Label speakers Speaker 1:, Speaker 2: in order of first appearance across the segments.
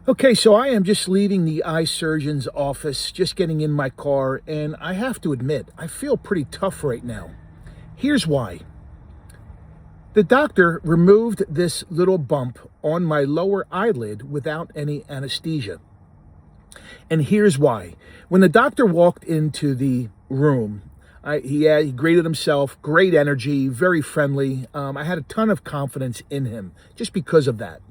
Speaker 1: Okay, so I am just leaving the eye surgeon's office, just getting in my car, and I have to admit, I feel pretty tough right now. Here's why. The doctor removed this little bump on my lower eyelid without any anesthesia. And here's why. When the doctor walked into the room, he greeted himself, great energy, very friendly. I had a ton of confidence in him just because of that.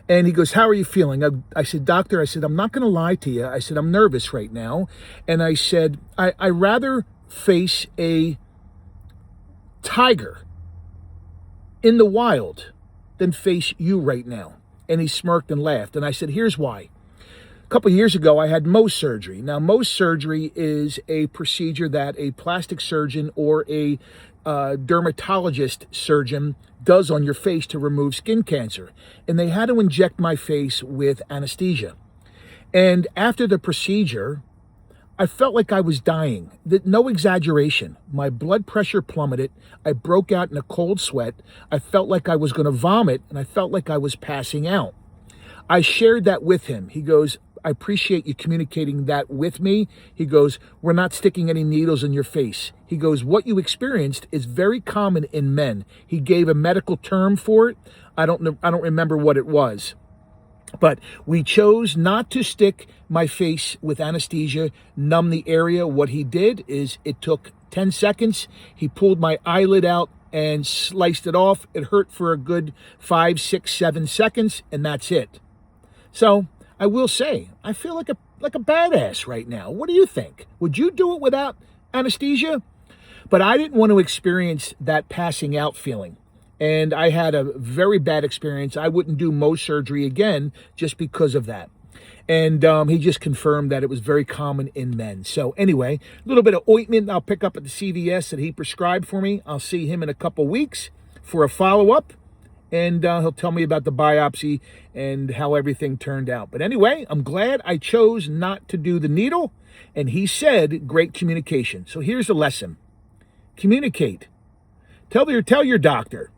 Speaker 1: And he goes, "How are you feeling?" I said, "Doctor," I said, "I'm not going to lie to you." I said, "I'm nervous right now." And I said, I rather face a tiger in the wild than face you right now." And he smirked and laughed. And I said, "Here's why. A couple of years ago, I had Mohs surgery. Now, Mohs surgery is a procedure that a plastic surgeon or a dermatologist surgeon does on your face to remove skin cancer. And they had to inject my face with anesthesia. And after the procedure, I felt like I was dying. No exaggeration. My blood pressure plummeted. I broke out in a cold sweat. I felt like I was going to vomit, and I felt like I was passing out. I shared that with him. He goes, "I appreciate you communicating that with me." He goes, "We're not sticking any needles in your face." He goes, "What you experienced is very common in men." He gave a medical term for it. I don't remember what it was. But we chose not to stick my face with anesthesia, numb the area. What he did is it took 10 seconds. He pulled my eyelid out and sliced it off. It hurt for a good 5, 6, 7 seconds, and that's it. So I will say, I feel like a badass right now. What do you think? Would you do it without anesthesia? But I didn't want to experience that passing out feeling. And I had a very bad experience. I wouldn't do Mohs surgery again just because of that. And he just confirmed that it was very common in men. So anyway, a little bit of ointment I'll pick up at the CVS that he prescribed for me. I'll see him in a couple weeks for a follow-up. And he'll tell me about the biopsy and how everything turned out. But anyway, I'm glad I chose not to do the needle. And he said, great communication. So here's the lesson. Communicate. Tell your doctor.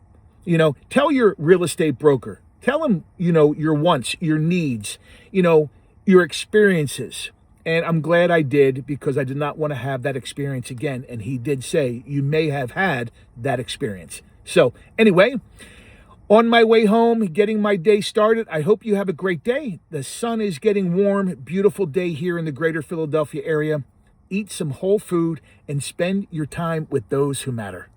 Speaker 1: Tell your real estate broker. Tell him, your wants, your needs, your experiences. And I'm glad I did, because I did not want to have that experience again. And he did say, you may have had that experience. So anyway, on my way home, getting my day started. I hope you have a great day. The sun is getting warm. Beautiful day here in the greater Philadelphia area. Eat some whole food and spend your time with those who matter.